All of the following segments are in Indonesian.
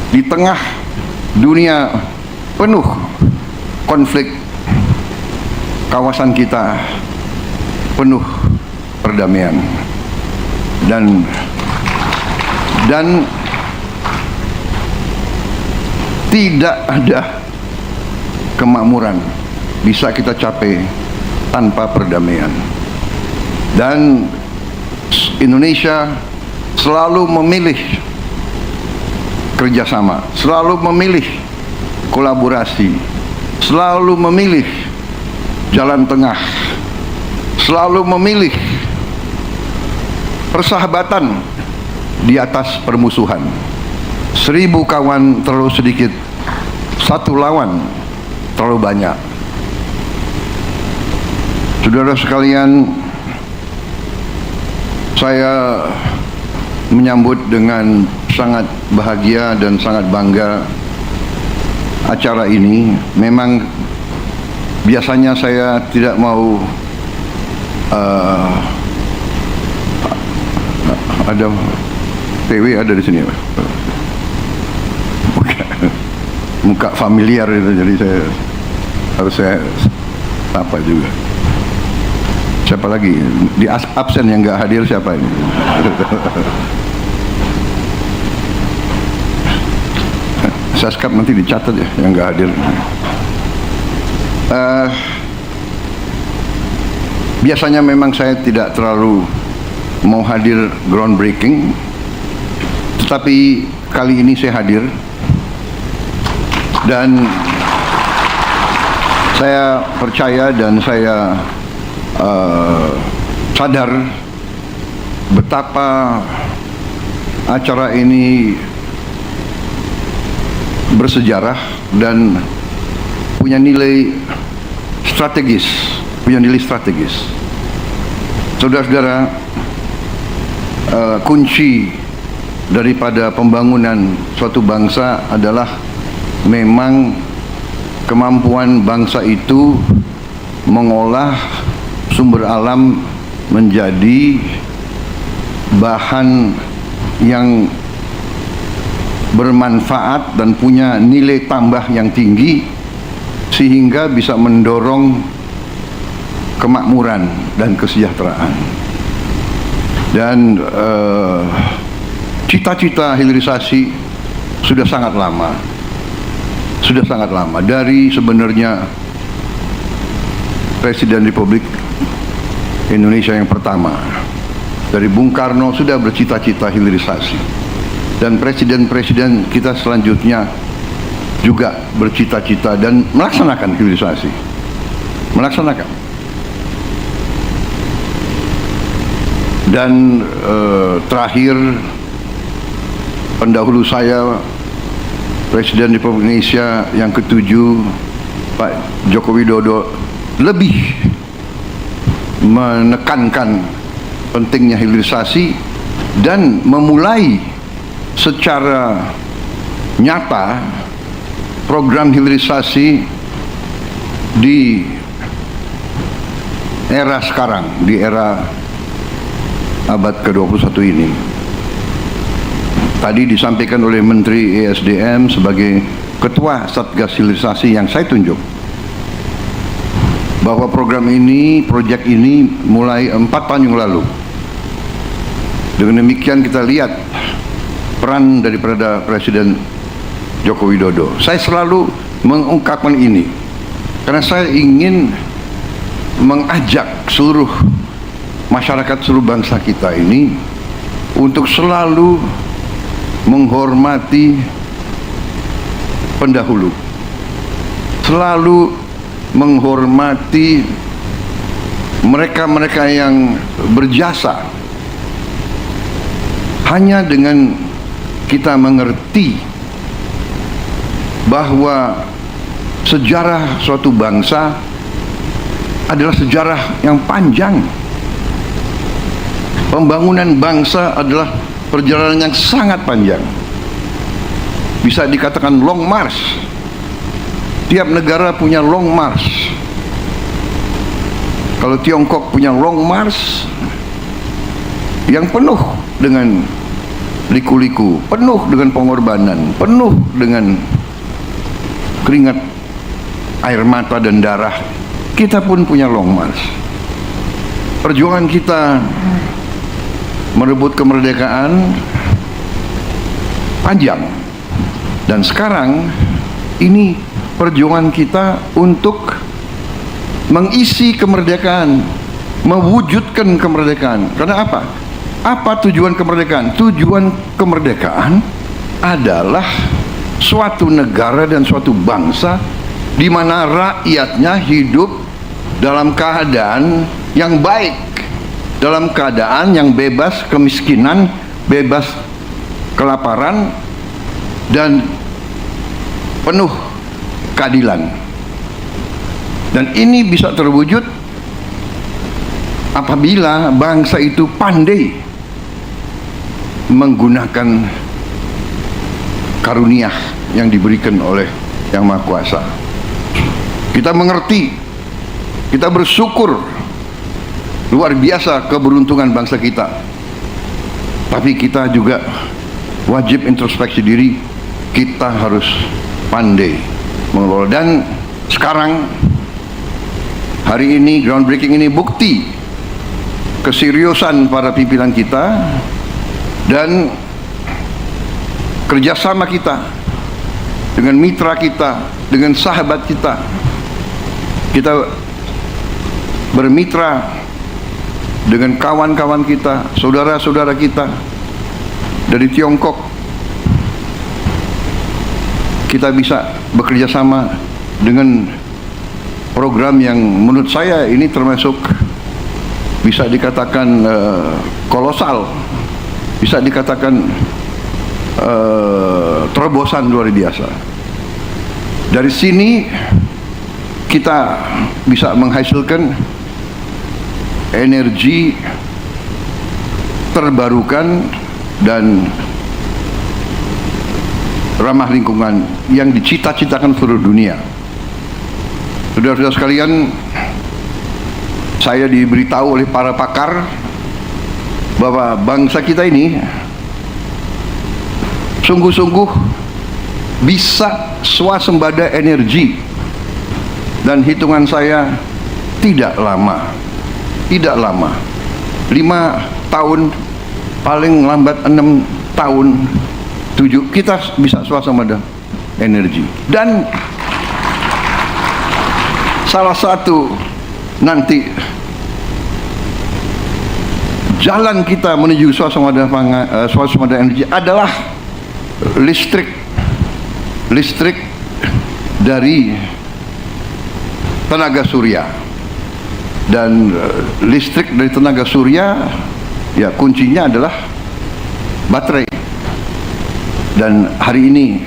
di tengah dunia penuh konflik, kawasan kita penuh perdamaian dan tidak ada kemakmuran bisa kita capai tanpa perdamaian. Dan Indonesia selalu memilih kerjasama, selalu memilih kolaborasi, selalu memilih jalan tengah, selalu memilih persahabatan di atas permusuhan. 1000 kawan terlalu sedikit, 1 lawan terlalu banyak. Saudara sekalian, saya menyambut dengan sangat bahagia dan sangat bangga acara ini. Memang biasanya saya tidak mau ada PW ada di sini, muka familiar itu, jadi saya harus apa juga. Siapa lagi di absen yang nggak hadir, siapa ini? Saskap nanti dicatat ya yang nggak hadir. Biasanya memang saya tidak terlalu mau hadir groundbreaking, tetapi kali ini saya hadir dan saya percaya dan saya sadar betapa acara ini bersejarah dan punya nilai strategis, Saudara-saudara, kunci daripada pembangunan suatu bangsa adalah memang kemampuan bangsa itu mengolah sumber alam menjadi bahan yang bermanfaat dan punya nilai tambah yang tinggi, sehingga bisa mendorong kemakmuran dan kesejahteraan. Dan cita-cita hilirisasi sudah sangat lama, dari sebenarnya Presiden Republik Indonesia yang pertama, dari Bung Karno sudah bercita-cita hilirisasi, dan presiden-presiden kita selanjutnya juga bercita-cita dan melaksanakan hilirisasi, dan terakhir pendahulu saya, Presiden Republik Indonesia yang ke-7 Pak Joko Widodo lebih menekankan pentingnya hilirisasi dan memulai secara nyata program hilirisasi di era sekarang, di era abad ke-21 ini. Tadi disampaikan oleh Menteri ESDM sebagai Ketua Satgas Hilirisasi yang saya tunjuk, bahwa program ini, proyek ini mulai 4 tahun yang lalu. Dengan demikian kita lihat peran daripada Presiden Joko Widodo. Saya selalu mengungkapkan ini karena saya ingin mengajak seluruh masyarakat, seluruh bangsa kita ini untuk selalu menghormati pendahulu, selalu menghormati mereka-mereka yang berjasa. Hanya dengan kita mengerti bahwa sejarah suatu bangsa adalah sejarah yang panjang. Pembangunan bangsa adalah perjalanan yang sangat panjang. Bisa dikatakan long march. Tiap negara punya long march. Kalau Tiongkok punya long march yang penuh dengan liku-liku, penuh dengan pengorbanan, penuh dengan keringat, air mata dan darah. Kita pun punya long march. Perjuangan kita merebut kemerdekaan panjang, dan sekarang ini perjuangan kita untuk mengisi kemerdekaan, mewujudkan kemerdekaan. Karena apa? Apa tujuan kemerdekaan? Tujuan kemerdekaan adalah suatu negara dan suatu bangsa di mana rakyatnya hidup dalam keadaan yang baik, dalam keadaan yang bebas kemiskinan, bebas kelaparan, dan penuh keadilan. Dan ini bisa terwujud apabila bangsa itu pandai menggunakan karunia yang diberikan oleh Yang Maha Kuasa. Kita mengerti, kita bersyukur luar biasa keberuntungan bangsa kita, tapi kita juga wajib introspeksi diri. Kita harus pandai mengelola. Dan sekarang hari ini, groundbreaking ini bukti keseriusan para pimpinan kita dan kerjasama kita dengan mitra kita, dengan sahabat kita. Kita bermitra dengan kawan-kawan kita, saudara-saudara kita dari Tiongkok. Kita bisa bekerja sama dengan program yang menurut saya ini termasuk bisa dikatakan kolosal, bisa dikatakan terobosan luar biasa. Dari sini kita bisa menghasilkan energi terbarukan dan ramah lingkungan yang dicita-citakan seluruh dunia. Saudara-saudara sekalian, saya diberitahu oleh para pakar bahwa bangsa kita ini sungguh-sungguh bisa swasembada energi, dan hitungan saya tidak lama, 5 tahun, paling lambat 6 tahun, 7, kita bisa swasembada energi. Dan salah satu nanti jalan kita menuju swasembada energi adalah listrik dari tenaga surya. Dan listrik dari tenaga surya, ya kuncinya adalah baterai. Dan hari ini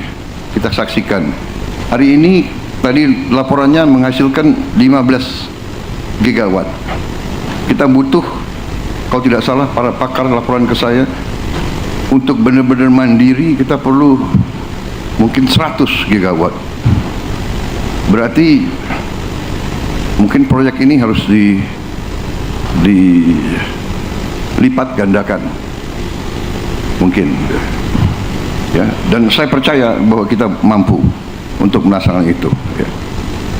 kita saksikan, hari ini tadi laporannya menghasilkan 15 gigawatt. Kita butuh, kalau tidak salah para pakar laporan ke saya, untuk benar-benar mandiri kita perlu mungkin 100 gigawatt. Berarti mungkin proyek ini harus dilipat gandakan mungkin, ya. Dan saya percaya bahwa kita mampu untuk melaksanakan itu, ya.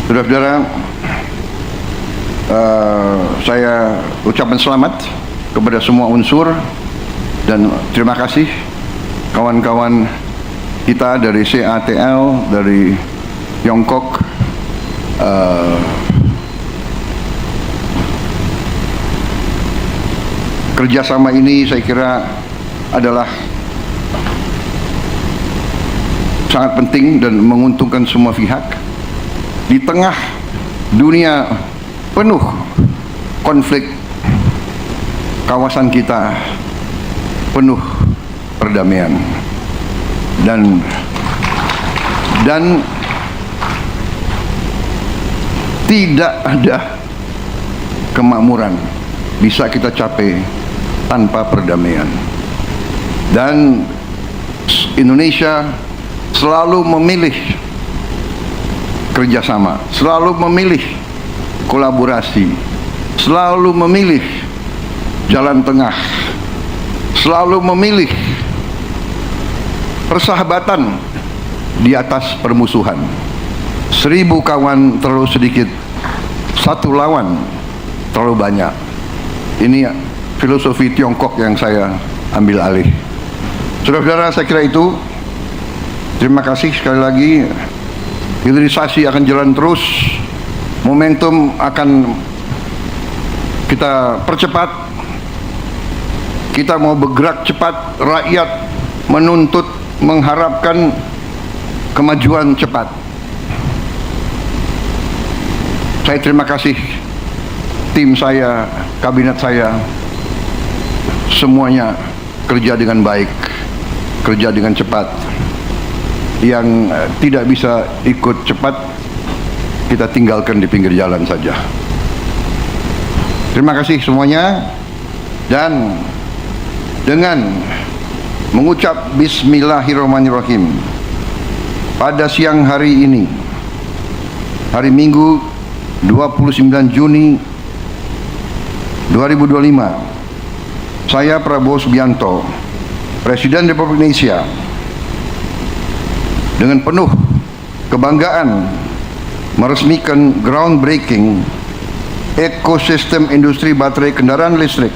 Saudara-saudara, saya ucapkan selamat kepada semua unsur dan terima kasih kawan-kawan kita dari CATL, dari Tiongkok. Kerjasama ini saya kira adalah sangat penting dan menguntungkan semua pihak di tengah dunia penuh konflik. Kawasan kita penuh perdamaian dan tidak ada kemakmuran bisa kita capai tanpa perdamaian. Dan Indonesia selalu memilih kerjasama, selalu memilih kolaborasi, selalu memilih jalan tengah, selalu memilih persahabatan di atas permusuhan. 1000 kawan terlalu sedikit, 1 lawan terlalu banyak. Ini filosofi Tiongkok yang saya ambil alih. Saudara-saudara, saya kira itu. Terima kasih sekali lagi. Hilirisasi akan jalan terus, momentum akan kita percepat. Kita mau bergerak cepat, rakyat menuntut, mengharapkan kemajuan cepat. Saya terima kasih tim saya, kabinet saya, semuanya kerja dengan baik, kerja dengan cepat. Yang tidak bisa ikut cepat, kita tinggalkan di pinggir jalan saja. Terima kasih semuanya. Dan dengan mengucap Bismillahirrahmanirrahim, pada siang hari ini, hari Minggu 29 Juni 2025, saya Prabowo Subianto, Presiden Republik Indonesia, dengan penuh kebanggaan meresmikan groundbreaking ekosistem industri baterai kendaraan listrik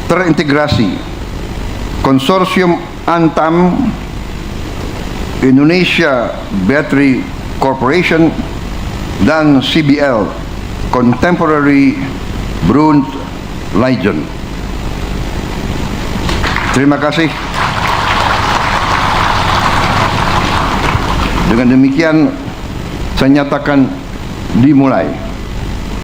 terintegrasi Konsorsium Antam, Indonesia Battery Corporation, dan CBL, Contemporary Brund Legend. Terima kasih. Dengan demikian saya nyatakan dimulai.